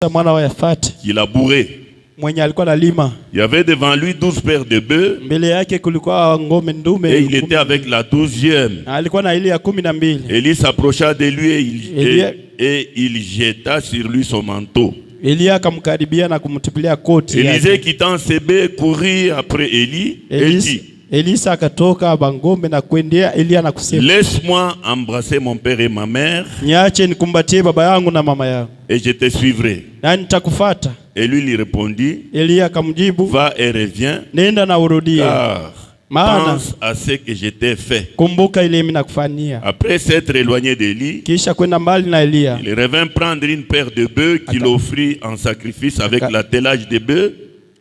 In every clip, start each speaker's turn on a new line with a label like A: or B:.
A: mwana wa Yafati
B: qui labourait.
A: mwenye alikuwa analima.
B: Il y avait devant lui 12 paires de bœufs.
A: Mbele yake kulikuwa ng'ombe ndume.
B: Et il était avec la 12e.
A: Alikuwa na ile ya 12.
B: Élie s'approcha de lui et il jeta sur lui son manteau.
A: Elia akamkaribia na kumtipilia koti yake.
B: Élisée quittant ses bœufs courut après Élie et dit:
A: Elisa akatoka bangombe na kuendea Elia na kusema,
B: laisse-moi embrasser mon père et ma mère,
A: niache nikumbatie baba yangu na mama yangu,
B: et je te suivrai.
A: na nitakufuata.
B: Et lui répondit:
A: Elia akamjibu,
B: va et reviens,
A: nenda na urudie,
B: car pense à ce que je t'ai fait.
A: Kumbuka ile mimi nakufanyia.
B: Après s'être éloigné d'Élie,
A: kisha kwenda mbali na Elia,
B: il revint prendre une paire de bœufs qu'il offrit en sacrifice avec l'attelage des bœufs.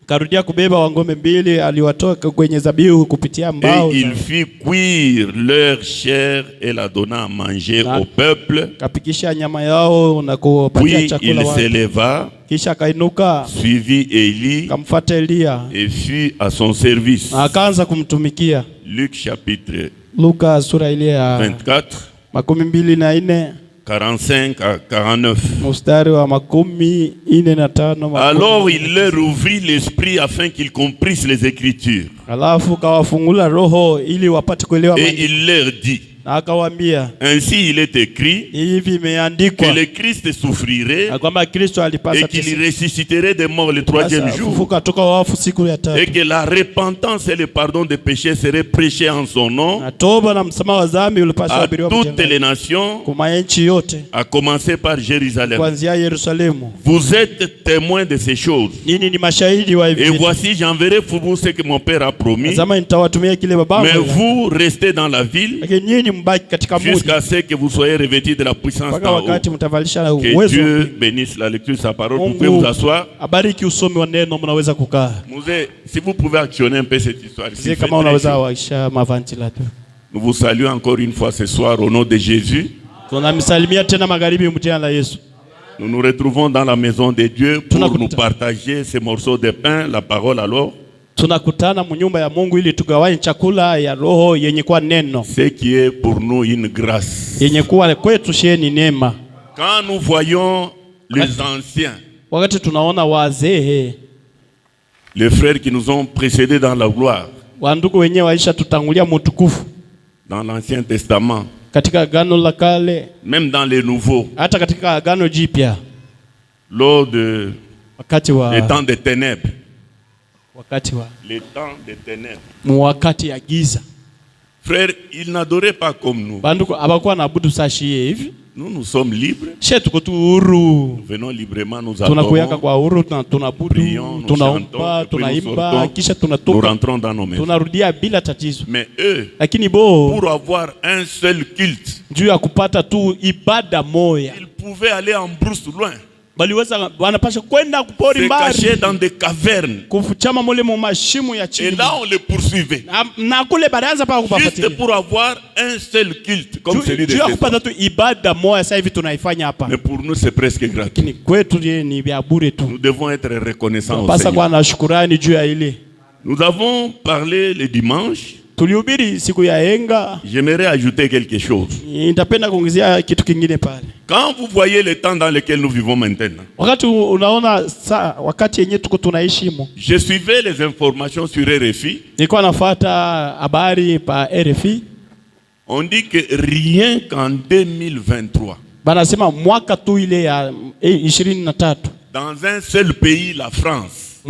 A: Karudia kubeba wangombe mbili aliwatoa kwenye zabihu kupitia mbao.
B: Et il fit cuire leur chair et la donna à manger au peuple.
A: Kapikisha nyama yao na kupatia chakula watu.
B: Puis il s'éleva,
A: kisha kainuka,
B: suivit Élie,
A: kamfuata Elia,
B: et fut à son service.
A: Akaanza kumtumikia.
B: Luc chapitre
A: Luka sura ile ya
B: 24
A: 24
B: 45 à 49.
A: mstari wa 45.
B: Alors il leur ouvrit l'esprit afin qu'ils comprissent les Écritures.
A: Alafu kawafungula roho ili wapate kuelewa.
B: Et il leur dit:
A: akawaambia,
B: ainsi il est écrit que le Christ souffrirait et qu'il ressusciterait des morts le 3e jour, et que la repentance et le pardon des péchés seraient prêchés en son nom à toutes les nations, à commencer par Jérusalem. Vous êtes témoins de ces choses. Et voici, j'enverrai pour vous ce que mon Père a promis, mais vous restez dans la ville jusqu'à ce que vous soyez revêtis de la puissance d'en haut. Que Dieu bénisse la lecture de sa parole. Vous pouvez vous asseoir. Si vous pouvez actionner un peu cette histoire ici. Nous vous saluons encore une fois ce soir au nom de Jésus. Nous nous retrouvons dans la maison de Dieu pour nous partager ces morceaux de pain, la parole alors.
A: Tunakutana munyumba ya Mungu ili tugawanye chakula ya roho yenye kuwa neno.
B: Ce qui est pour nous une grâce.
A: Yenye kuwa kwetu sheni neema.
B: Quand nous voyons les anciens,
A: wakati tunaona wazee,
B: les frères qui nous ont précédés dans la gloire,
A: wandugu wenyewe waisha tutangulia mutukufu
B: dans l'Ancien Testament,
A: katika agano la kale,
B: même dans les nouveaux,
A: hata katika agano jipya,
B: lors de les temps des ténèbres, les temps des ténèbres,
A: wakati ya giza,
B: frères, ils n'adoraient pas comme nous.
A: Banduku abakuwa naabudu sashi hivi.
B: Nous sommes libres.
A: Nous
B: venons librement, nous adorons, prions, nous chantons, nous rentrons dans nos maisons. Mais eux, pour avoir un seul culte, ils pouvaient aller en brousse loin, se cacher dans des cavernes. Et là on les poursuivait, juste pour avoir un seul culte comme celui de ce soir. Mais pour nous c'est presque gratuit. Nous devons être reconnaissants au Seigneur. Nous avons parlé le dimanche. J'aimerais ajouter quelque chose. Quand vous voyez le temps dans lequel nous vivons maintenant, je suivais les informations sur RFI. On dit que rien qu'en 2023, dans un seul pays, la France,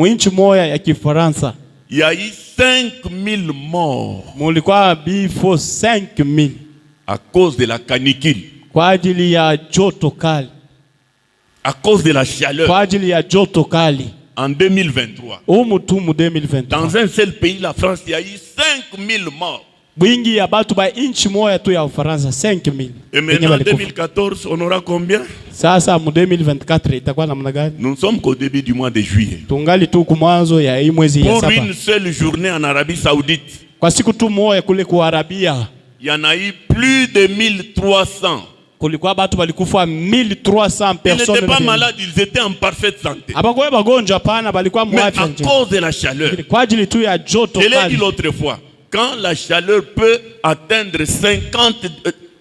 B: il y a eu 5000 morts à cause de la canicule, à cause de la chaleur. En 2023, dans un seul pays, la France, il y a eu 5000 morts. Et maintenant, en 2014, on aura combien? Nous ne sommes qu'au début du mois de juillet. Pour une seule journée en Arabie Saoudite, il y en a eu plus de 1300. Ils n'étaient pas malades, ils étaient en parfaite santé. Mais à cause de la chaleur, je l'ai dit l'autre fois, quand la chaleur peut atteindre 50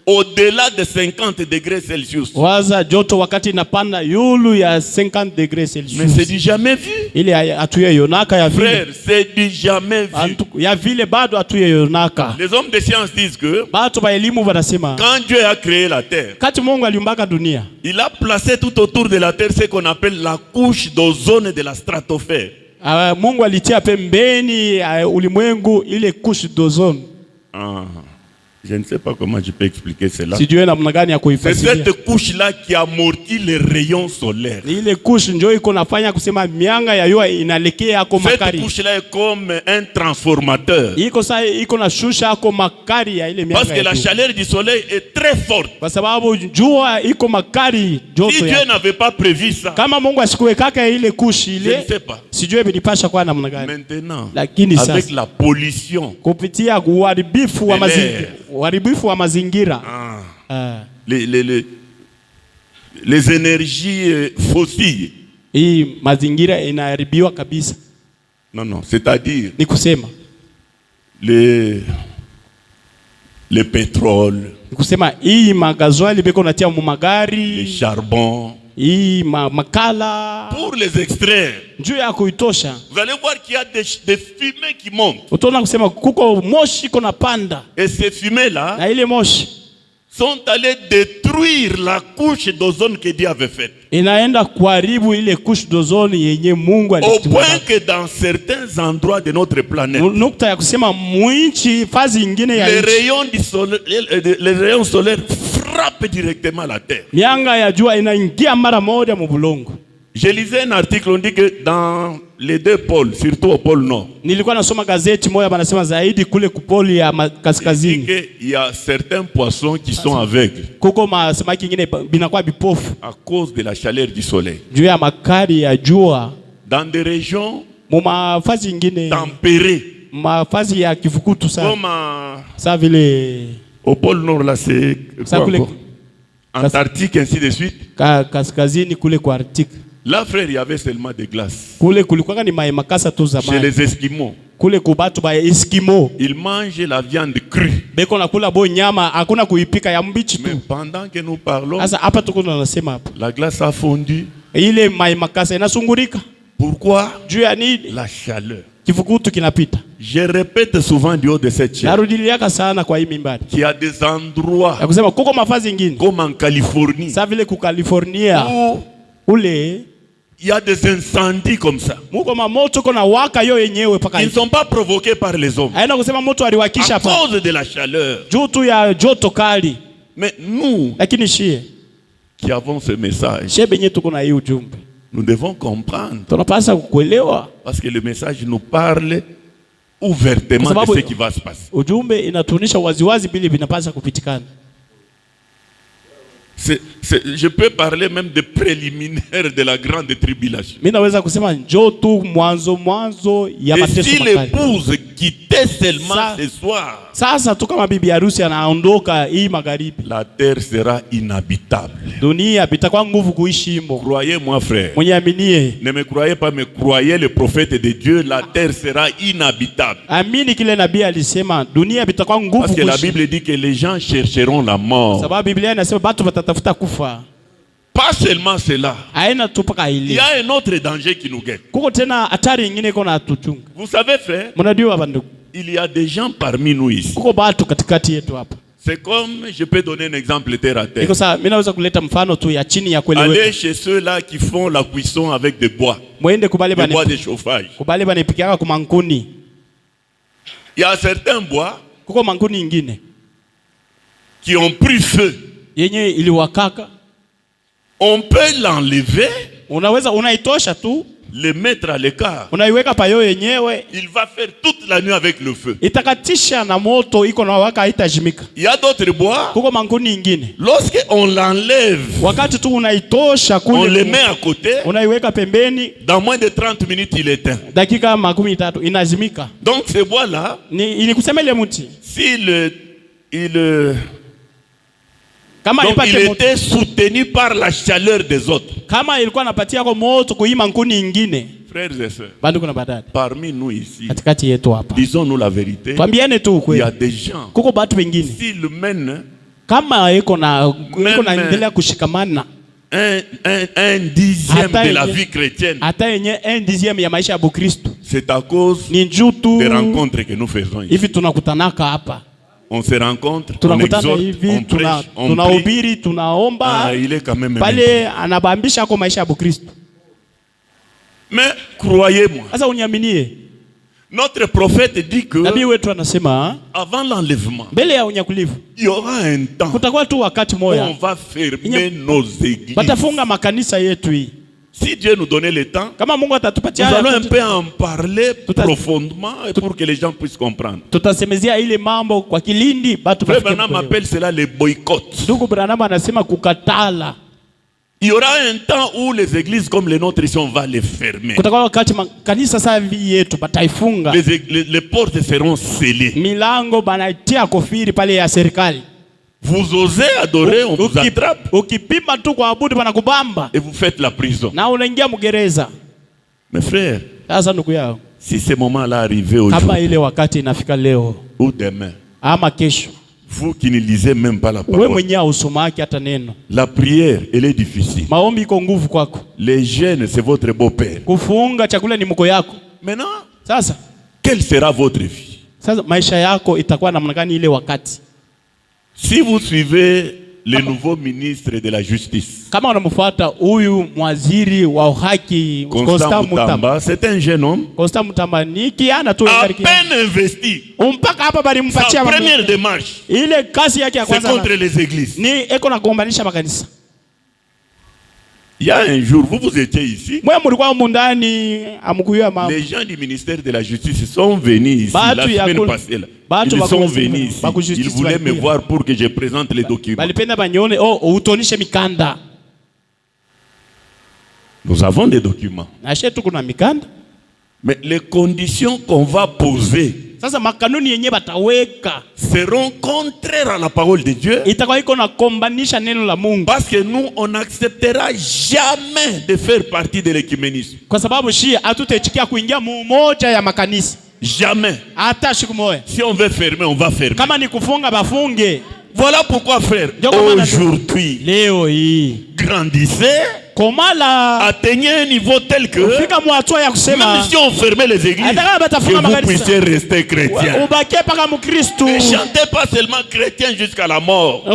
B: au-delà de 50 degrés Celsius.
A: Waza joto wakati inapanda yulu ya 50 degrés Celsius.
B: Mais c'est du jamais vu.
A: Ile atuye yonaka ya vile.
B: Frère, c'est du jamais vu.
A: Ya vile bado atuye yonaka.
B: Les hommes de science disent que
A: batu ba elimu wanasema
B: quand Dieu a créé la terre,
A: kati Mungu aliumbaka dunia,
B: il a placé tout autour de la terre ce qu'on appelle la couche d'ozone de la stratosphère.
A: Mungu alitia pembeni ulimwengu ile couche d'ozone.
B: Je ne sais pas comment je peux expliquer cela.
A: C'est
B: cette couche-là qui amortit les rayons solaires.
A: Cette couche-là
B: est comme un transformateur. Parce que la chaleur du soleil est très forte. Si Dieu n'avait pas prévu ça, je ne sais pas. Maintenant, avec la pollution,
A: uharibifu wa mazingira,
B: les énergies fossiles,
A: hii mazingira inaharibiwa kabisa.
B: Non, c'est-à-dire
A: ni kusema
B: le pétrole,
A: ni kusema hii magazwali beko natia mu magari,
B: le charbon,
A: hii makala,
B: pour les extraire,
A: juu ya kuitosha,
B: vous allez voir qu'il y a des fumées qui montent.
A: Utaona kusema kuko moshi kona panda,
B: et ces fumées là,
A: na ile moshi
B: sont allés détruire la couche d'ozone que Dieu avait faite.
A: Inaenda kuharibu ile couche d'ozone yenye Mungu
B: alitumia. Au point que dans certains endroits de notre planète,
A: nukta ya kusema mwinchi fazi nyingine ya
B: les rayons solaires frappent directement la terre.
A: Mianga ya jua inaingia mara moja mu bulongo.
B: Je lisais un article, on dit que dans les deux pôles, surtout au pôle nord,
A: nilikuwa nasoma gazeti moja banasema zaidi kule kupoli ya kaskazini,
B: il y a certains poissons qui sont aveugles
A: kuko samaki nyingine binakuwa bipofu
B: à cause de la chaleur du soleil.
A: Juu ya makali ya jua.
B: Dans des régions
A: mafazi nyingine
B: tempérées,
A: mafazi ya kifukutu sana,
B: comme
A: ça vile
B: au pôle nord là, c'est quoi, Antarctique, ainsi de suite.
A: Kaskazini kule kwa Arctique.
B: Là, frère, il y avait seulement des glaces.
A: Chez
B: les Esquimaux,
A: ils
B: mangent la viande crue.
A: Mais pendant
B: que nous parlons, la glace a fondu. Pourquoi? La chaleur. Je répète souvent du haut de cette chaîne qu'il y a des endroits comme en Californie où il y a des incendies comme ça. Ils ne sont pas provoqués par les hommes à cause de la chaleur. Mais nous qui avons ce message, nous devons comprendre. Parce que le message nous parle ouvertement de ce qui va se passer. Je peux parler même de préliminaires de la grande tribulation. Et si l'épouse quittait seulement ce soir, la terre sera inhabitable. Croyez-moi, frère. Ne me croyez pas, mais croyez le prophète de Dieu, la terre sera inhabitable. Parce que la Bible dit que les gens chercheront la mort. Pas seulement cela. Il y a un autre danger qui nous guette. Vous savez, frère, il y a des gens parmi nous ici. C'est comme, je peux donner un exemple terre à terre. Allez chez ceux-là qui font la cuisson avec des bois. Des bois de chauffage. Il y a certains bois qui ont pris feu. On peut l'enlever, le mettre à l'écart. Il va faire toute la nuit avec le feu. Il y a d'autres bois, lorsqu'on l'enlève, on le met à côté, dans moins de 30 minutes il éteint. Donc ces bois-là, s'il il était soutenu par la chaleur des autres. Frères et sœurs, parmi nous ici, disons-nous la vérité, il y a des gens, s'ils mènent
A: Kama iko na endelea kushikamana
B: un dixième de la vie chrétienne.
A: Hata yenye un dixième ya maisha ya Bukristo.
B: C'est à cause des rencontres que nous faisons ici.
A: Hivi tunakutanaka hapa.
B: On se rencontre, on exhorte, on prêche, on prie.
A: Tunaomba.
B: Il est quand même
A: pale anabambisha kwa maisha ya Bukristo.
B: Mais croyez-moi.
A: Sasa uniaminie.
B: Notre prophète dit que
A: nabii wetu anasema
B: avant l'enlèvement,
A: mbele ya unyakulivu,
B: il y aura un temps
A: kutakuwa tu wakati moja
B: on va fermer nos églises.
A: Batafunga makanisa yetu hii.
B: Si Dieu nous donnait le temps,
A: kama Mungu atatupatia,
B: nous allons un peu en parler profondément pour que les gens puissent comprendre.
A: Tutasemezea ile mambo kwa kilindi batu
B: bafikie. Frère Branham appelle cela le boycott.
A: Ndugu Branham anasema kukatala.
B: Il y aura un temps où les églises comme les nôtres ici on va les fermer.
A: Kutakuwa wakati kanisa savi yetu bataifunga.
B: Les portes seront scellées.
A: Milango banaitia kofiri pale ya serikali.
B: Vous osez adorer, on vous attrape.
A: Ukipima tu kuabudu banakubamba.
B: Et vous faites la prison.
A: Na unaingia mgereza.
B: Mes frères,
A: sasa ndugu yao,
B: si ce moment-là arrivait aujourd'hui,
A: kama ile wakati inafika leo
B: ou demain,
A: ama kesho,
B: vous qui ne lisez même pas la parole,
A: wewe mwenyewe usomaki hata neno,
B: la prière elle est difficile.
A: Maombi iko nguvu kwako.
B: Les jeûnes c'est votre beau-père.
A: Kufunga chakula ni mko yako.
B: Maintenant,
A: sasa
B: quelle sera votre vie?
A: Sasa maisha yako itakuwa namna gani ile wakati?
B: Si vous suivez le nouveau ministre de la justice,
A: kama unamfuata huyu mwaziri wa haki
B: Constant Mutamba, c'est un jeune homme.
A: Constant Mutamba ni kiana tu
B: à peine investi.
A: Mpaka hapa bali mpatia
B: sa première démarche.
A: Ile kazi yake ya kwanza
B: c'est contre les églises.
A: Ni eko na kuombanisha makanisa.
B: Il y a un jour, vous étiez ici.
A: Les
B: gens du ministère de la Justice sont venus ici la semaine passée. Ils sont venus ici. Ils voulaient me voir pour que je présente les documents. Nous avons des documents. Mais les conditions qu'on va poser seront contraires à la parole de Dieu. Parce que nous, on n'acceptera jamais de faire partie de l'écuménisme. Jamais. Si on veut fermer, on va fermer. Voilà pourquoi, frère, aujourd'hui, grandissez, atteignez un niveau tel que même si on fermait les églises, que vous puissiez rester chrétien. Ne chantez pas seulement chrétien jusqu'à la mort.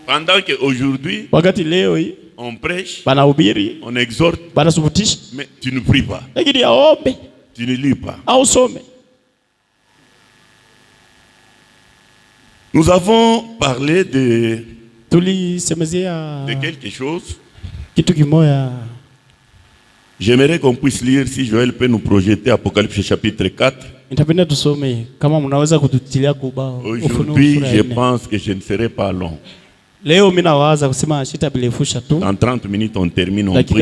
B: Pendant qu'aujourd'hui, on prêche, on exhorte, mais tu ne pries pas, tu ne lis pas. Nous avons parlé de quelque chose. J'aimerais qu'on puisse lire, si Joël peut nous projeter Apocalypse chapitre 4. Aujourd'hui, je pense que je ne serai pas long. En 30 minutes, on termine, on prie.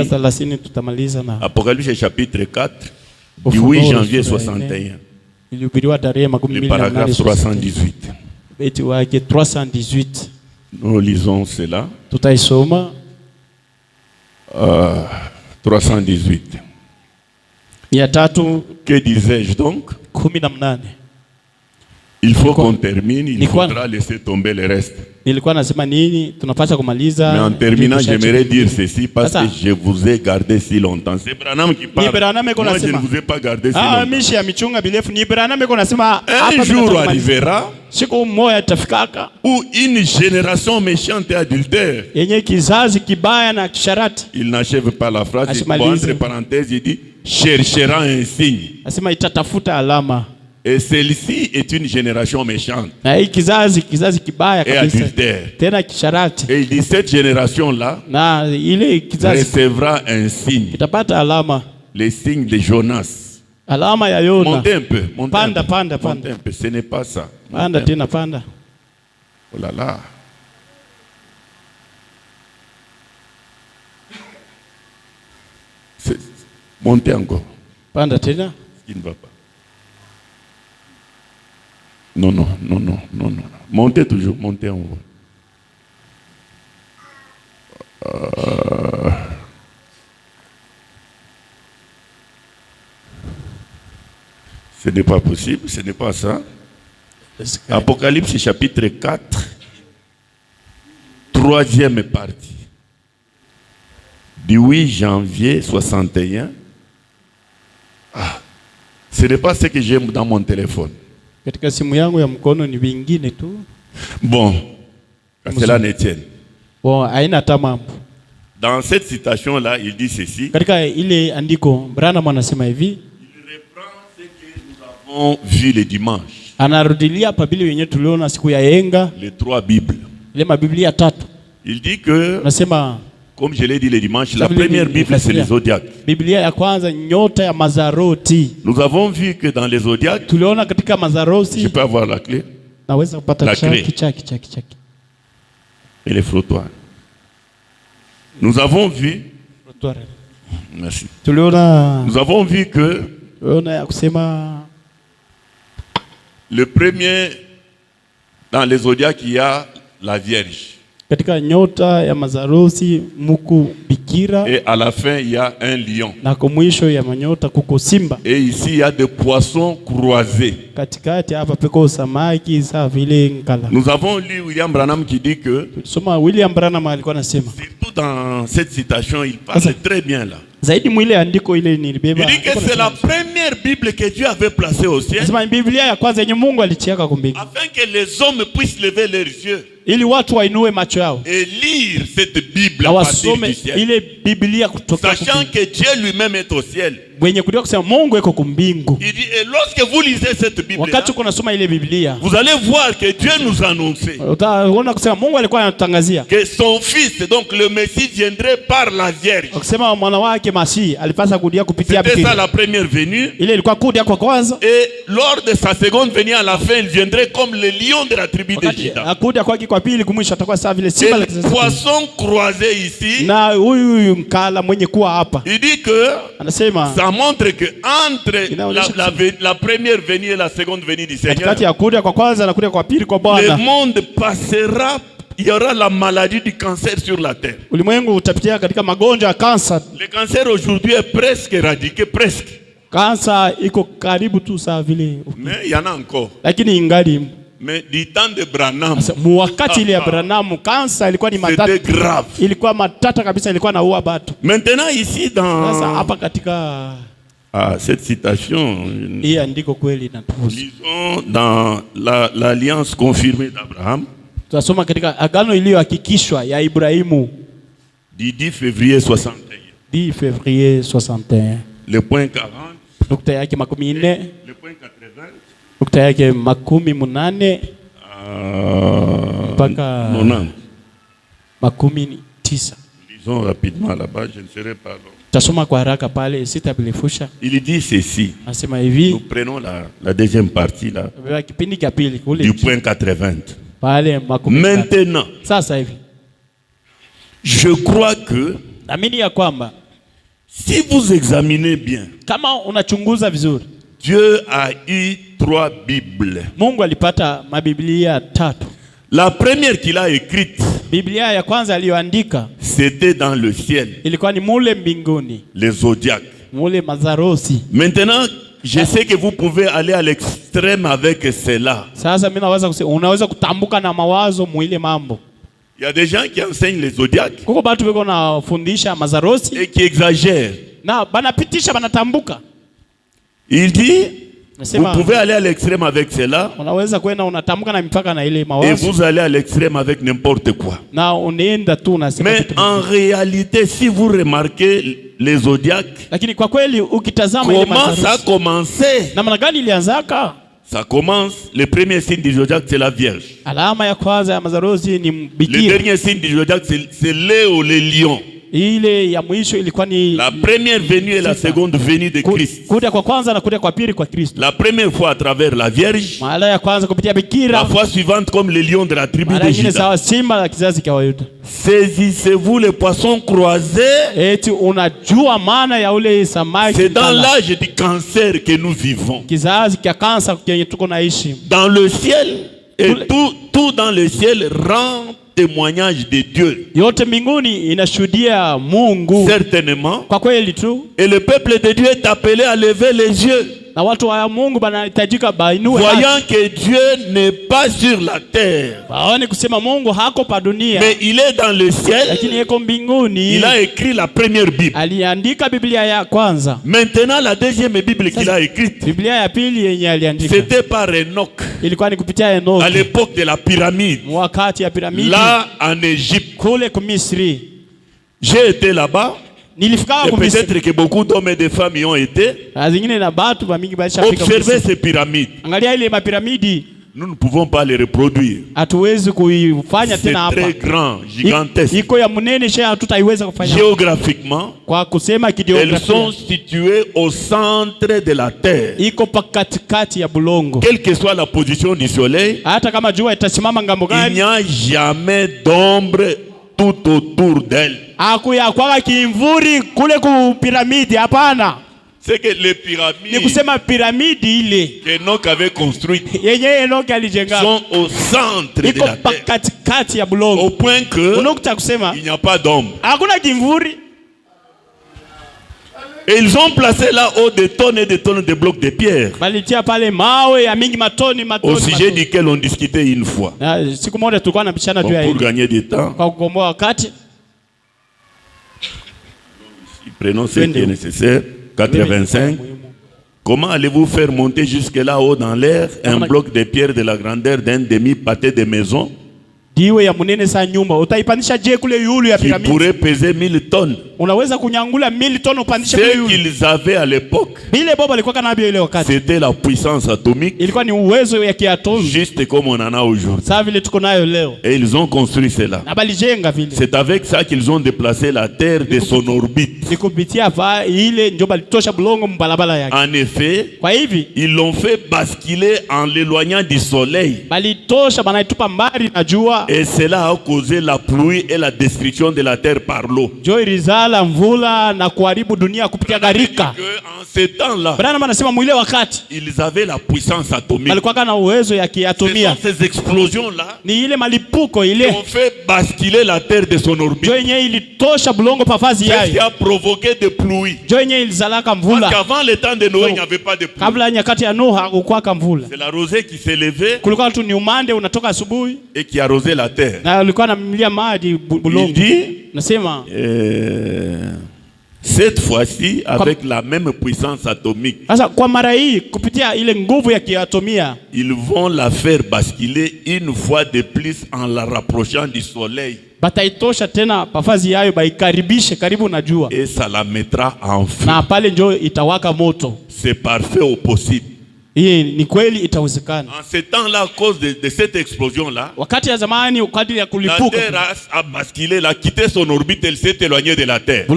B: Apocalypse chapitre 4, du 8 janvier 61. Le paragraphe 318.
A: 318.
B: Nous lisons cela. 318. Que disais-je donc? Il faut qu'on termine, il faudra laisser tomber le reste. Mais en terminant, j'aimerais dire ceci parce que je vous ai gardé si longtemps. C'est Branham qui parle. Moi, je ne vous ai pas gardé si longtemps. Un jour arrivera où une génération méchante et adultère. Il n'achève pas la phrase. Entre parenthèses, il dit cherchera un signe. Et celle-ci est une génération méchante et adultère. Et il dit cette génération-là recevra un signe. Le signe de Jonas. Montez un peu. Montez un peu. Ce n'est pas ça. Oh là là. Montez encore. Il ne va pas. Non. Montez toujours, montez en haut. Ce n'est pas possible, ce n'est pas ça. Apocalypse chapitre 4, troisième partie. Du 8 janvier 61. Ce n'est pas ce que j'aime dans mon téléphone. Bon, cela ne tienne. Dans cette citation-là, il dit ceci. Il reprend ce que nous avons vu le dimanche. Les 3 Bibles. Il dit que, comme je l'ai dit le dimanche, la première Bible c'est les zodiaques. Nous avons vu que dans les zodiaques, je peux avoir la clé. La clé. Et les frottoirs. Nous avons vu. Merci. Nous avons vu que le premier, dans les zodiaques, il y a la Vierge. Et à la fin, il y a un lion. Et ici, il y a des poissons croisés. Nous avons lu William Branham qui dit que, surtout dans cette citation, il parle très bien là. Il dit que c'est la première Bible que Dieu avait placée au ciel, afin que les hommes puissent lever leurs yeux et lire cette Bible à partir du ciel, sachant que Dieu lui-même est au ciel. Il dit, et lorsque vous lisez cette Bible, vous allez voir que Dieu nous annonçait que son fils, donc le Messie, viendrait par la Vierge. C'était ça la première venue. Et lors de sa seconde venue à la fin, il viendrait comme le lion de la tribu de Juda. Et le poisson croisé ici, il dit que ça montre que entre la première venue et la seconde venue du Seigneur, le monde passera. Il y aura la maladie du cancer sur la terre. Le cancer aujourd'hui est presque éradiqué, presque. Mais il y en a encore. Mais du temps de Branham, c'était grave. Maintenant ici dans cette citation, lisons dans l'alliance confirmée d'Abraham du 10 février 61. Le point 40. Le point 80. Lisons rapidement là-bas, je ne serai pas long. Il dit ceci. Nous prenons la deuxième partie là, du point 80. Maintenant, je crois que si vous examinez bien, Dieu a eu 3 Bibles. La première qu'il a écrite, c'était dans le ciel, les zodiaques. Maintenant, je sais que vous pouvez aller à l'extrême avec cela. Il y a des gens qui enseignent les zodiaques et qui exagèrent. Il dit, vous pouvez aller à l'extrême avec cela et vous allez à l'extrême avec n'importe quoi. Mais en réalité, si vous remarquez les zodiaques, comment ça a commencé? Ça commence, le premier signe du zodiaque c'est la Vierge. Le dernier signe du zodiaque c'est Léo, le lion. La première venue et la seconde venue de Christ. La première fois à travers la Vierge, la fois suivante comme le lion de la tribu de Juda. Saisissez-vous les poissons croisés. C'est dans l'âge du cancer que nous vivons. Dans le ciel, et tout dans le ciel rend témoignage de Dieu. Certainement. Et le peuple de Dieu est appelé à lever les yeux.
A: Na watu wa Mungu wanahitajika bainue.
B: Voyant que Dieu n'est pas sur la terre.
A: Baone kusema Mungu hako pa dunia.
B: Mais il est dans le ciel.
A: Lakini yuko mbinguni.
B: Il a écrit la première Bible.
A: Aliandika Biblia ya kwanza.
B: Maintenant la deuxième Bible qu'il a écrite.
A: Biblia ya pili yenye aliandika.
B: C'était par Enoch.
A: Ilikuwa ni kupitia Enoch.
B: À l'époque de la pyramide.
A: Wakati ya piramidi.
B: Là en Égypte.
A: Kule ku Misri.
B: J'ai été là-bas. Et peut-être que beaucoup d'hommes et de femmes y ont été. Observez ces pyramides. Nous ne pouvons pas les reproduire. C'est très grand, gigantesque. Géographiquement, elles sont situées au centre de la terre. Quelle que soit la position du soleil, il n'y a jamais d'ombre tout autour d'elle. C'est que les pyramides qu'Enoch avait construites sont au centre de la terre. Au point que il n'y a pas d'ombre. Et ils ont placé là-haut des tonnes et des tonnes de blocs de pierre. Au sujet duquel on discutait une fois. Pour gagner du temps. Prenons ce qui est nécessaire. 85. Comment allez-vous faire monter jusque là-haut dans l'air un bloc de pierre de la grandeur d'un demi-pâté de maison qui pourrait peser 1000 tonnes? Ce qu'ils avaient à l'époque, c'était la puissance atomique, juste comme on en a aujourd'hui. Et ils ont construit cela. C'est avec ça qu'ils ont déplacé la Terre de son orbite. En effet, ils l'ont fait basculer en l'éloignant du soleil. Et cela a causé la pluie et la destruction de la terre par l'eau. En ce temps-là, ils avaient la puissance atomique. Ce sont ces explosions-là qui ont fait basculer la terre de son orbite. Ce qui a provoqué des pluies. Parce qu'avant le temps de Noé, il n'y avait pas de pluie. C'est la rosée qui s'est levée et qui arrosait la terre. Il dit, cette fois-ci avec la même puissance atomique, ils vont la faire basculer une fois de plus en la rapprochant du soleil. Et ça la mettra en feu. C'est parfait au possible. En ce temps-là, à cause de cette explosion-là, la Terre a basculé, elle a quitté son orbite, elle s'est éloignée de la Terre. C'est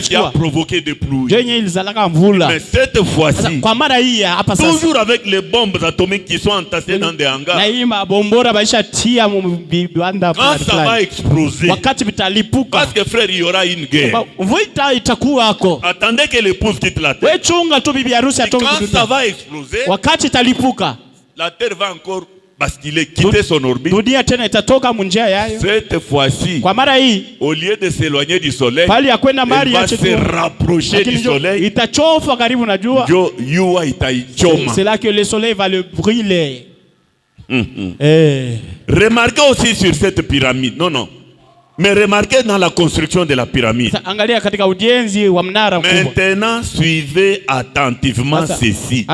B: ce qui a provoqué des pluies. Mais cette fois-ci, toujours avec les bombes atomiques qui sont entassées dans des hangars, quand ça va exploser, parce que frère, il y aura une guerre. Attendez que l'épouse quitte la Terre. Quand ça va exploser, la terre va encore basculer, quitter son orbite. Cette fois-ci, au lieu de s'éloigner du soleil, elle va se rapprocher du soleil.
A: C'est là que le soleil va le brûler.
B: Remarquez aussi sur cette pyramide. Non. Mais remarquez dans la construction de la pyramide. Maintenant, suivez attentivement ceci.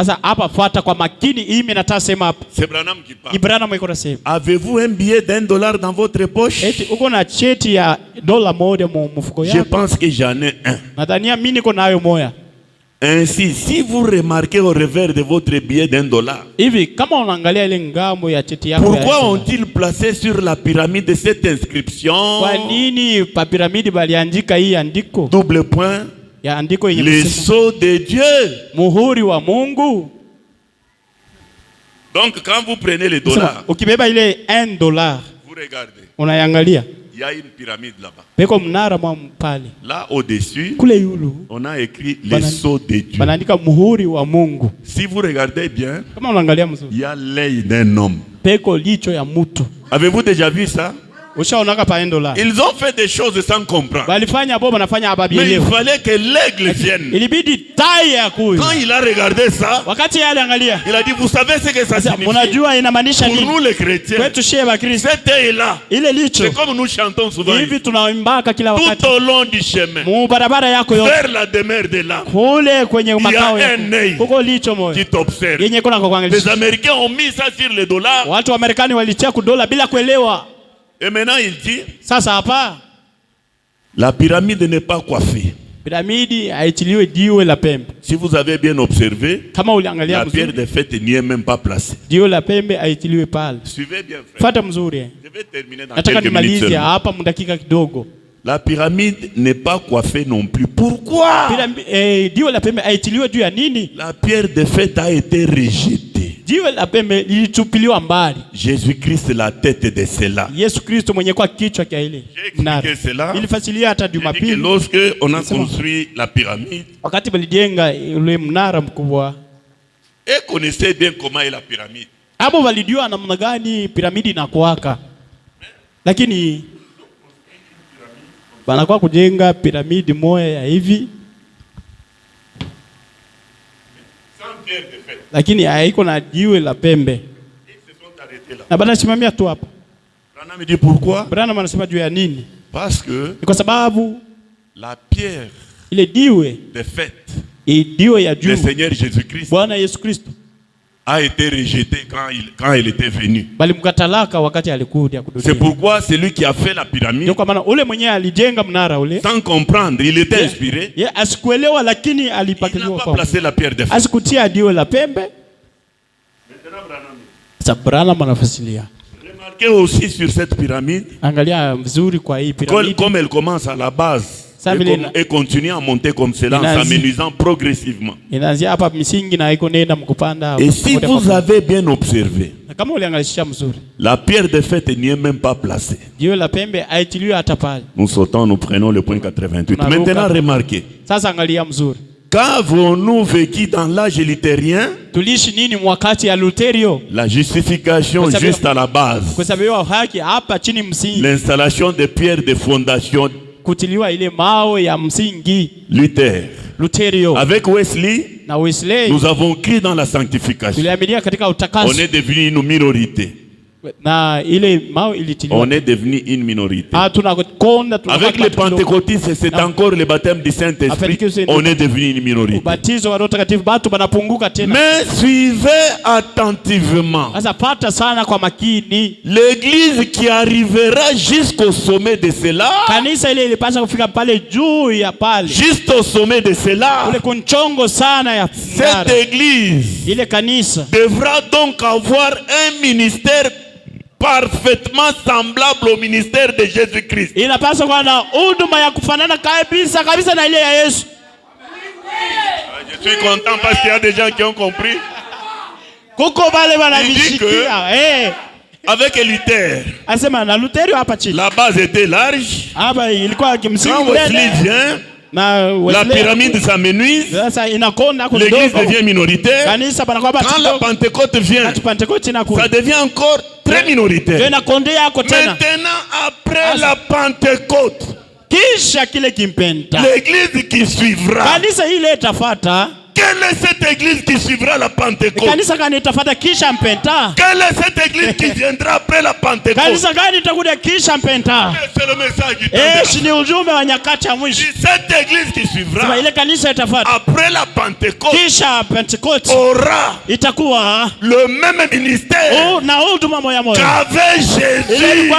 B: C'est Branham qui parle. Avez-vous un billet d'$1 dans votre poche? Je pense que j'en ai un. Ainsi, si vous remarquez au revers de votre billet $1, pourquoi ont-ils placé sur la pyramide cette inscription? Double point. Les sceaux de Dieu. Donc quand vous prenez les dollars, vous regardez. Il y a une pyramide là-bas. Là au-dessus, on a écrit les sceaux de Dieu. Si vous regardez bien, il y a l'œil d'un homme. Avez-vous déjà vu ça? Ils ont fait des choses sans comprendre. Mais il fallait que l'aigle vienne. Quand il a regardé ça, il a dit, vous savez ce que ça signifie? Pour nous les chrétiens, cet œil-là, c'est comme nous chantons souvent, tout au long du chemin, vers la demeure de l'âme, il y a un œil qui t'observe. Les Américains ont mis ça sur les dollars. Et maintenant il dit, la pyramide n'est pas coiffée. Si vous avez bien observé, la pierre de fête n'y est même pas placée. Suivez bien, frère. Je vais terminer dans quelques minutes seulement. La pyramide n'est pas coiffée non plus. Pourquoi? La pierre de fête a été rejetée. Jésus-Christ est la tête de cela. J'ai expliqué cela. Que lorsque on a construit la pyramide, et connaissez bien comment est la pyramide.
A: Banakuwa kujenga piramidi moja ya hivi, lakini haiko na jiwe la pembe. Na bana simamia tu hapa.
B: Branham dit pourquoi?
A: Branham anasema juu ya nini?
B: Parce que
A: kwa sababu
B: la pierre
A: ile jiwe
B: de fête,
A: jiwe ya juu,
B: le Seigneur Jésus-Christ,
A: Bwana Yesu Kristo,
B: a été rejeté quand il était venu.
A: C'est
B: pourquoi celui qui a fait la pyramide, sans comprendre, il était inspiré. Il n'a pas placé la pierre de fête. Remarquez aussi sur cette pyramide, comme elle commence à la base et continue à monter comme cela en s'amenuisant progressivement. Et si vous avez bien observé, la pierre de fête n'y est même pas placée. Nous sautons, nous prenons le point 88. Maintenant remarquez, qu'avons-nous vécu dans l'âge luthérien? La justification juste à la base, l'installation des pierres de fondation, Luther. Avec Wesley, nous avons cru dans la sanctification. On est devenu une minorité. On est devenu une minorité. Avec les pentecôtistes, c'est encore le baptême du Saint-Esprit. On est devenu une minorité. Mais suivez attentivement. L'église qui arrivera jusqu'au sommet de cela, juste au sommet de cela, cette église devra donc avoir un ministère parfaitement semblable au ministère de Jésus-Christ. Je suis content parce qu'il y a des gens qui ont compris. Il dit que avec Luther, la base était large. Quand Wesley vient, la pyramide s'amenuise, l'église devient minoritaire. Quand la Pentecôte vient, ça devient encore très minoritaire. Maintenant, après la Pentecôte, l'église qui suivra, quelle est cette église qui suivra la Pentecôte? Quelle est cette église qui viendra après la Pentecôte? C'est le message du temps. Cette église qui suivra après la Pentecôte aura le même ministère qu'avait Jésus.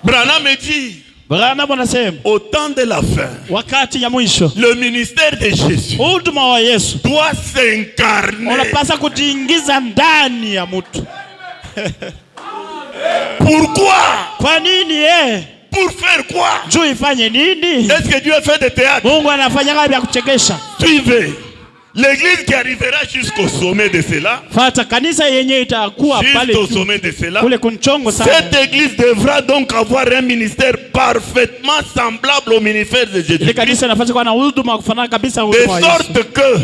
B: Branham dit, au temps de la fin, le ministère de Jésus doit s'incarner. Pourquoi? Pour faire quoi? Est-ce que Dieu fait des théâtres? Suivez. L'église qui arrivera jusqu'au sommet de cela, jusqu'au sommet de cela, cette église devra donc avoir un ministère parfaitement semblable au ministère de Jésus. De sorte que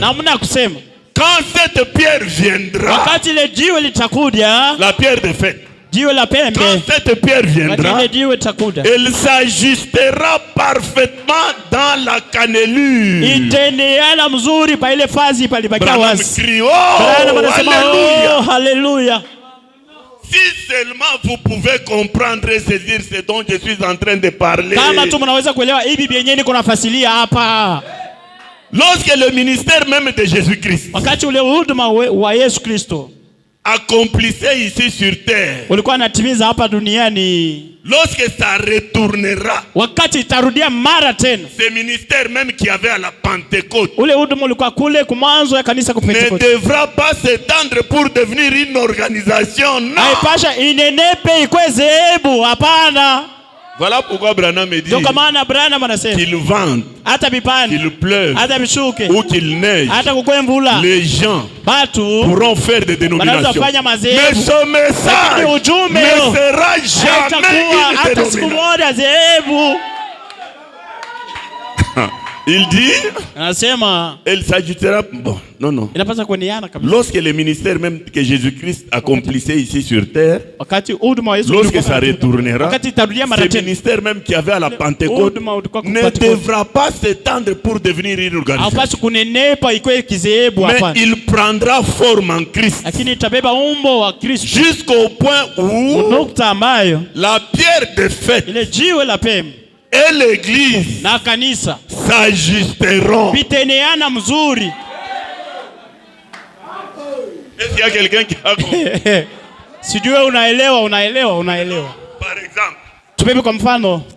B: Quand cette pierre viendra,
A: wakati ile jiwe litakuja,
B: la pierre de fête,
A: jiwe la pembe,
B: quand cette pierre viendra, elle s'ajustera parfaitement dans la cannelure.
A: Itendeana mzuri pa ile fazi palibakia wazi.
B: Crie, oh,
A: hallelujah.
B: Si seulement vous pouvez comprendre et saisir ce dont je suis en train de parler.
A: Kama tu mnaweza kuelewa hivi byenye niko nafasilia hapa.
B: Lorsque le ministère même de Jésus-Christ,
A: wakati ule huduma wa Yesu Kristo
B: accomplissait ici sur terre,
A: ulikuwa anatimiza hapa duniani,
B: lorsque ça retournera,
A: wakati itarudia mara tena,
B: ce ministère même qui avait à la Pentecôte,
A: ule huduma ulikuwa kule kumwanzo ya kanisa ku Pentecoste,
B: ne devra pas s'étendre pour devenir une organisation. Non.
A: Haipasha inenepe ikweze hebu, hapana.
B: Voilà pourquoi Branham me dit qu'il vente, qu'il pleuve, ou qu'il neige, les gens pourront faire des dénominations. Mais ce message ne sera jamais une dénomination. Il dit, elle s'ajoutera. Bon, non. Lorsque le ministère même que Jésus-Christ accomplissait ici sur terre, lorsque ça retournera, ce ministère même qui avait à la Pentecôte ne devra pas s'étendre pour devenir une organisation. Mais il prendra forme en Christ jusqu'au point où la pierre de fête et l'église s'ajusteront. Est-ce qu'il y a quelqu'un qui a compris? Par exemple,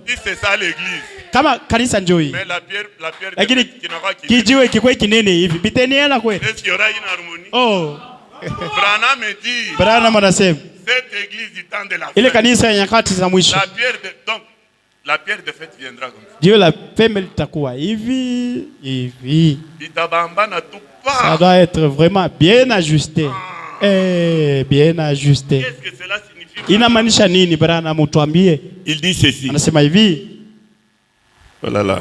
B: si c'est ça l'église,
A: kama kanisa njoi,
B: mais la pierre
A: lakini kijiwe kikwe kinene hivi biteneana kwe,
B: est-ce qu'il y aura une harmonie?
A: Oh,
B: Branham me dit,
A: Branham anasema
B: cette église du temps de la
A: ile kanisa ya nyakati za mwisho,
B: la pierre de fête viendra comme ça.
A: Dieu la pembe litakuwa hivi.
B: Itabambana tu pas.
A: Ça doit être vraiment bien ajusté. Bien ajusté.
B: Qu'est-ce que cela signifie?
A: Inamaanisha nini Branham, mutuambie?
B: Il dit ceci.
A: Anasema hivi.
B: Oh là là.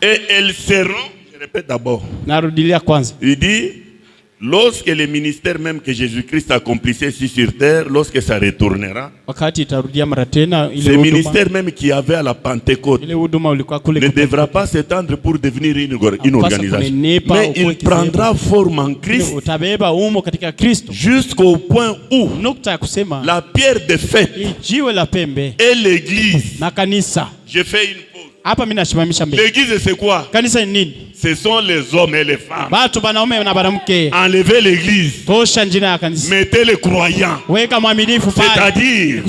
B: Et elles seront, je répète d'abord.
A: Narudilia kwanza.
B: Il dit, lorsque le ministère même que Jésus-Christ accomplissait ici sur terre, lorsque ça retournera, ce ministère même qui avait à la Pentecôte ne devra pas s'étendre pour devenir une organisation. Mais il prendra forme en Christ jusqu'au point où la pierre de fête et l'église. Je fais une pause. L'église c'est quoi? Ce sont les hommes et les femmes. Enlevez l'église. Mettez les croyants. C'est-à-dire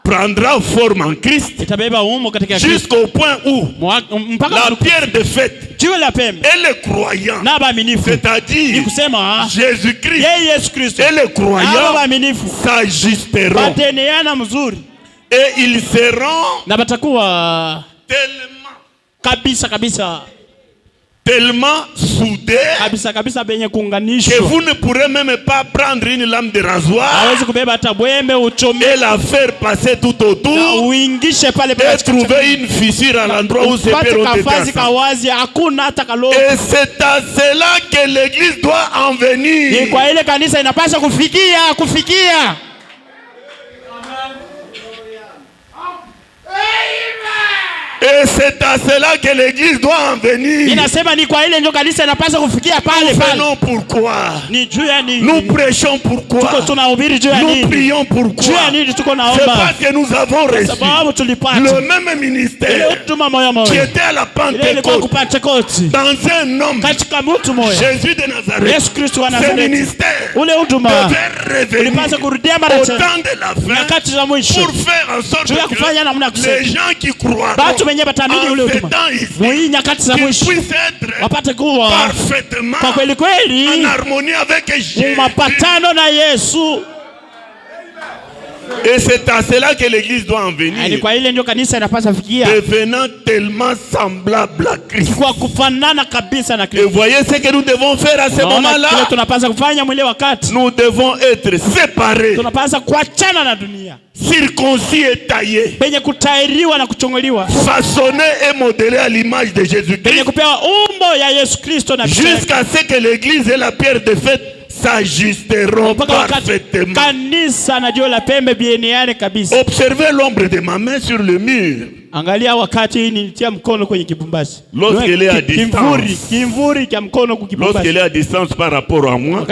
B: prendra forme en Christ jusqu'au point où la pierre de fête et les croyants, c'est-à-dire Jésus-Christ et les croyants, s'ajusteront. Et ils seront tellement soudés que vous ne pourrez même pas prendre une lame de rasoir et la faire passer tout autour et trouver une fissure à l'endroit où c'est perdu. Et c'est à cela que l'église doit en venir. Et c'est à cela que l'église doit en venir. Nous pourquoi? Nous prêchons pourquoi? Nous prions pourquoi? C'est parce que nous avons reçu le même ministère qui était à la Pentecôte dans un homme, Jésus de Nazareth. Ce ministère devait revenir au temps de la fin pour faire en sorte que les gens qui croient qu'ils puissent être parfaitement en harmonie avec Jésus. Et c'est à cela que l'église doit en venir. Devenant tellement semblable à Christ. Et voyez ce que nous devons faire à ce moment-là. Nous devons être séparés, circoncis et taillés, façonnés et modelés à l'image de Jésus-Christ, jusqu'à ce que l'église et la pierre de fête s'ajusteront parfaitement. Observez l'ombre de ma main sur le mur. Lorsqu'elle est à distance, par rapport à moi,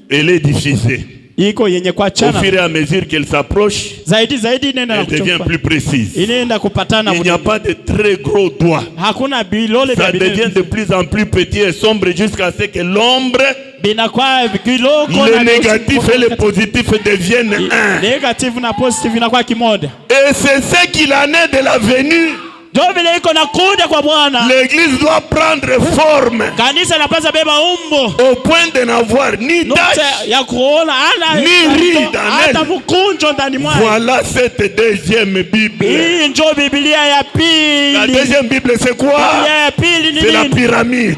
B: elle est diffusée. Au fur et à mesure qu'elle s'approche, elle devient plus précise. Il n'y a pas de très gros doigts. Ça devient de plus en plus petit et sombre jusqu'à ce que l'ombre, le négatif et le positif deviennent un. Et c'est ce qu'il en est de la venue. L'église doit prendre forme au point de n'avoir ni tache, ni ride en elle. Voilà cette deuxième Bible. La deuxième Bible, c'est quoi? C'est la pyramide.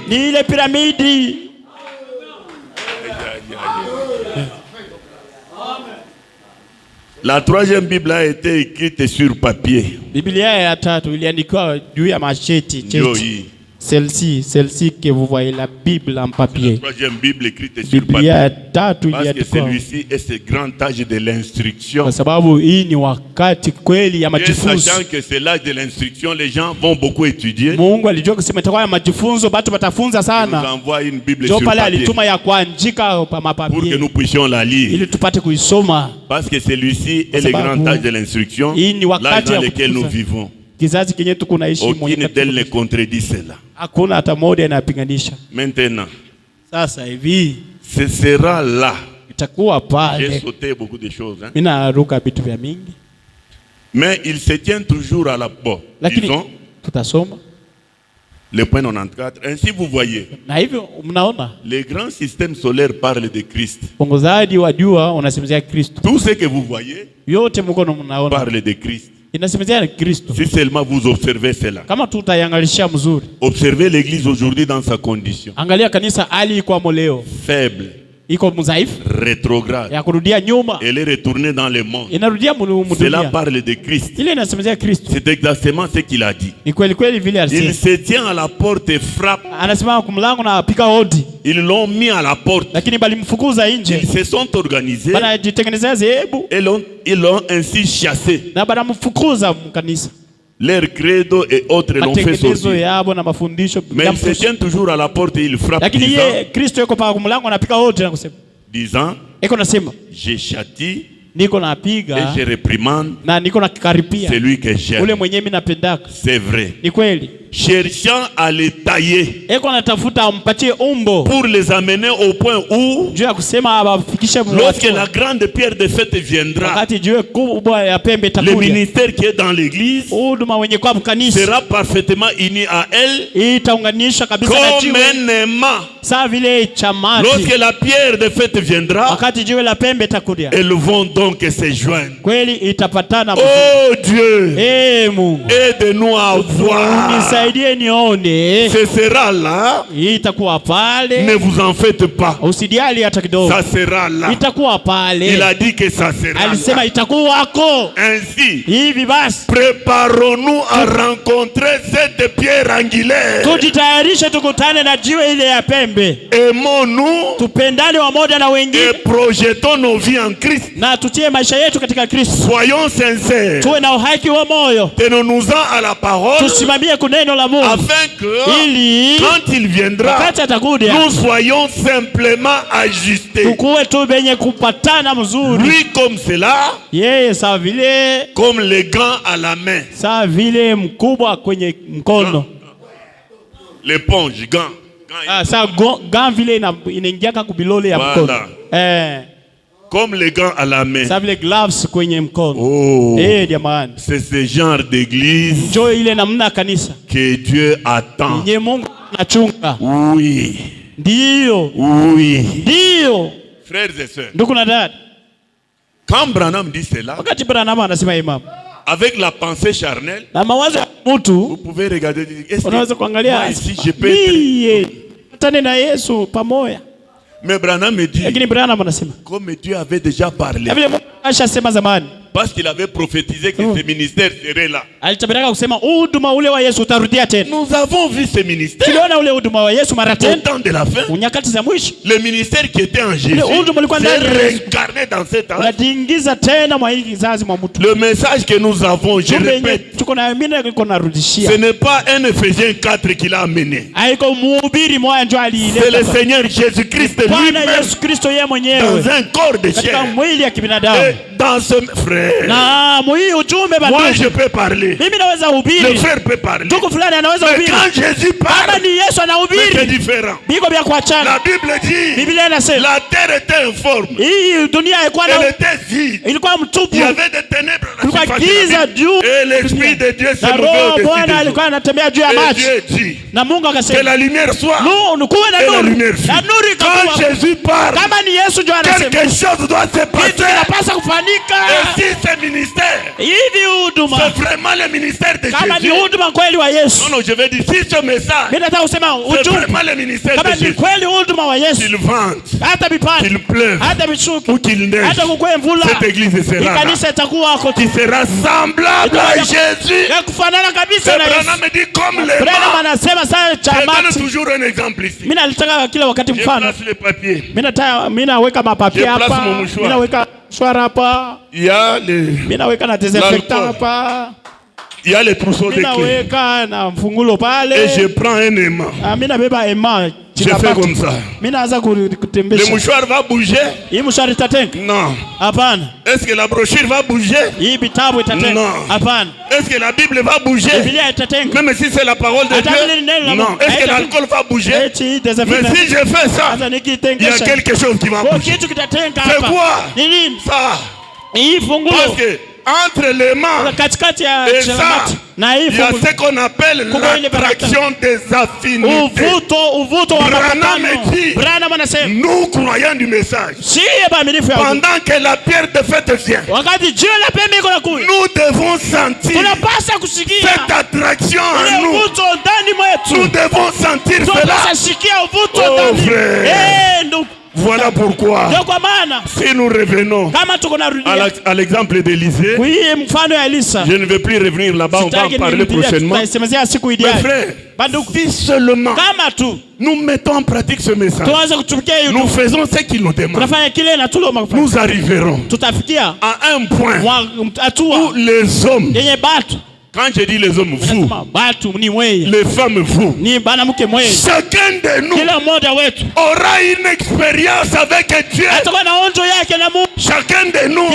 B: La troisième Bible a été écrite sur papier.
A: Celle-ci que vous voyez, la Bible en papier.
B: La troisième Bible écrite sur papier. Parce que celui-ci est ce grand âge de l'instruction. Et sachant que c'est l'âge de l'instruction, les gens vont beaucoup étudier. Il nous envoie une Bible sur papier pour que nous puissions la lire. Parce que celui-ci est le grand âge de l'instruction, l'âge dans lequel nous vivons. Aucune d'elles ne contredit cela. Maintenant, ce sera là. J'ai sauté beaucoup de choses. Mais il se tient toujours à la porte. Disons, le point 94. Ainsi vous voyez, les grands systèmes solaires parlent de Christ. Tout ce que vous voyez parle de Christ. Si seulement vous observez cela. Observez l'église aujourd'hui dans sa condition. Faible. Rétrograde. Elle est retournée dans le monde. Cela parle de Christ. C'est exactement ce qu'il a dit. Il se tient à la porte et frappe. Ils l'ont mis à la porte. Ils se sont organisés. Ils l'ont ainsi chassé. Leur credo et autres l'ont fait sortir. Mais ils se tiennent toujours à la porte et ils frappent disant, je châtie et je réprimande celui que j'aime. C'est vrai. Cherchant à les tailler pour les amener au point où, lorsque la grande pierre de fête viendra, le ministère qui est dans l'église sera parfaitement uni à elle comme un aimant. Lorsque la pierre de fête viendra, elles vont donc se joindre. Oh Dieu, aide-nous à voir. Ce sera là. Ne vous en faites pas. Ça sera là. Il a dit que ça sera là. Ainsi, préparons-nous à rencontrer cette pierre angulaire. Aimons-nous et projetons nos vies en Christ. Soyons sincères. Tenons-nous-en à la parole, afin que quand il viendra, nous soyons simplement ajustés. Lui comme cela, comme les gants à la main. L'éponge, gants. Voilà. Comme les gants à la main. Oh, c'est ce genre d'église que Dieu attend. Oui. Oui. Frères et sœurs, Quand Branham dit cela, avec la pensée charnelle, vous pouvez regarder, est-ce que moi ici je peux être... Mais Branham me dit, comme Dieu avait déjà parlé, parce qu'il avait prophétisé que ce ministère serait là. Nous avons vu ce ministère au temps de la fin. Le ministère qui était en Jésus s'est réincarné dans cet âge. Le message que nous avons, je répète, ce n'est pas un Éphésiens 4 qu'il a amené. C'est le Seigneur Jésus-Christ lui-même dans un corps de chair. Et dans ce frère, moi je peux parler, le frère peut parler, mais quand Jésus parle, c'est différent. La Bible dit, la terre était informe, elle était vide, il y avait des ténèbres à la surface de la vie, et l'Esprit de Dieu s'est levé au-dessus de Dieu. Et Dieu dit que la lumière soit, et la lumière fut. Quand Jésus parle, quelque chose doit se passer. Et si ce ministère, c'est vraiment le ministère de Jésus. Non, je vais dire, si ce message, c'est vraiment le ministère de Jésus, qu'il vente, qu'il pleuve, ou qu'il neige, cette église sera là, qui sera semblable à Jésus. C'est Branham me dit comme les mains. Je donne toujours un exemple ici. Je place le papier. Je place mon mouchoir. Il y a il y a les trousseaux de clés. Et je prends un aimant. Je fais comme ça. Le mouchoir va bouger? Non. Est-ce que la brochure va bouger? Non. Est-ce que la Bible va bouger? Même si c'est la parole de Dieu? Non. Est-ce que l'alcool va bouger? Mais si je fais ça, il y a quelque chose qui va bouger. C'est quoi? Ça. Parce que entre les mains et ça, il y a ce qu'on appelle l'attraction des affinités. Branham dit, nous croyons du message, pendant que la pierre de fête vient, nous devons sentir cette attraction en nous. Nous devons sentir cela. Oh frère, voilà pourquoi, si nous revenons à l'exemple d'Élisée, je ne vais plus revenir là-bas, on va en parler prochainement. Mais frère, si seulement nous mettons en pratique ce message, nous faisons ce qu'il nous demande, nous arriverons à un point où les hommes, quand je dis les hommes, vous, les femmes, vous, chacun de nous aura une expérience avec Dieu. Chacun de nous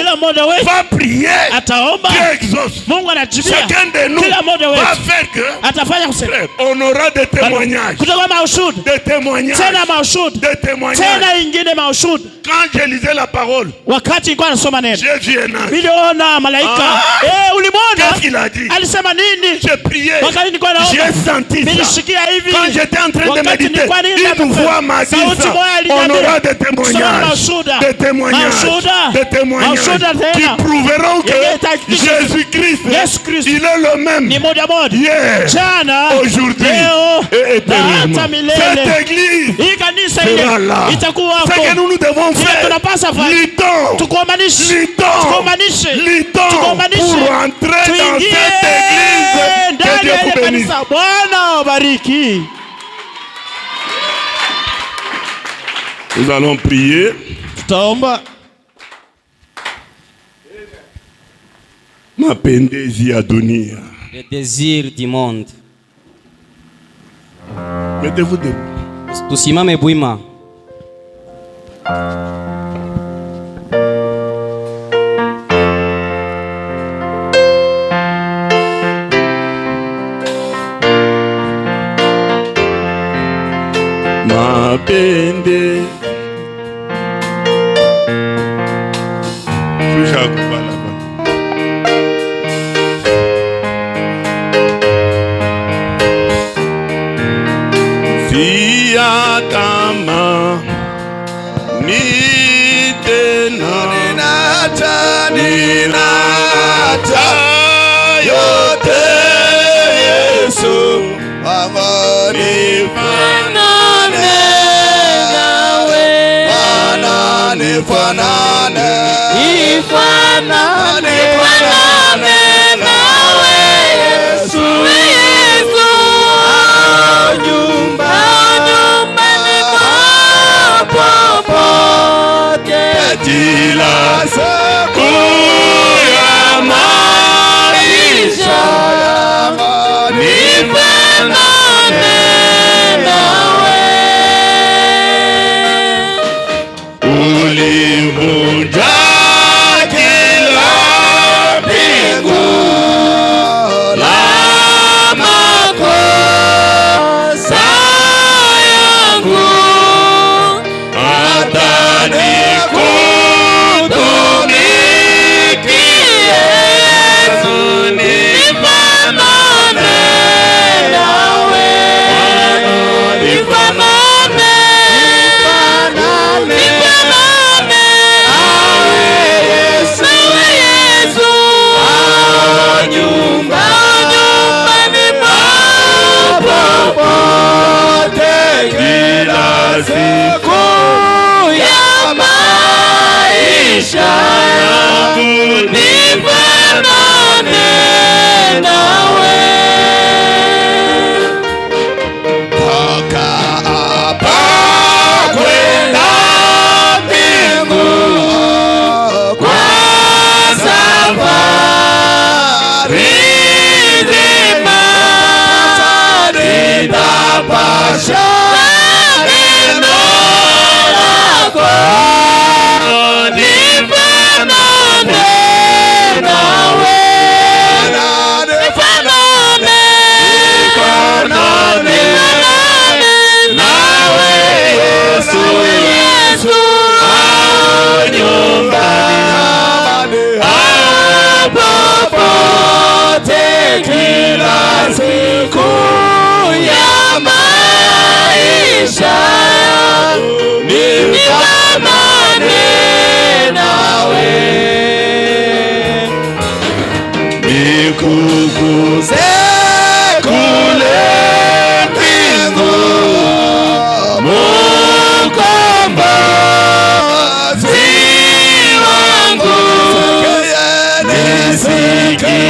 B: va prier, Dieu exauce. Chacun de nous va faire que on aura des témoignages. Des témoignages. Quand je lisais la parole, j'ai vu un ange. Qu'est-ce qu'il a dit? J'ai prié, j'ai senti ça. Quand j'étais en train de méditer, une voix m'a dit ça. On aura des témoignages qui prouveront que Jésus-Christ, il est le même hier, aujourd'hui et éternellement. Cette église sera là. C'est que nous devons faire luttons pour entrer dans cette église. Que Dieu vous bénisse. Nous allons prier. Mapendezi ya dunia.
C: Le désir du monde.
B: Mettez-vous debout.
C: Tusimame bwima.
B: Mapende. Siatama mitena ninaacha yote Yesu, nifanane nawe, nifanane nawe Yesu, nyumbani popote, kila siku ya maisha nifanane nawe. Ulivunja kila pingu la makosa yangu, hata nikutumikie Yesu, nifanane nawe, nifanane Yesu, nyumbani popote, kila siku ya maisha yangu, nifanane nawe. Toka hapa kwenda mbinguni, kwa safari nzima nitapasha neno lako, nifanane nawe, nifanane nawe Yesu, nyumbani popote, kila siku ya maisha nifanane nawe, nikukuze kule mbinguni, Mkombozi wangu, nisikie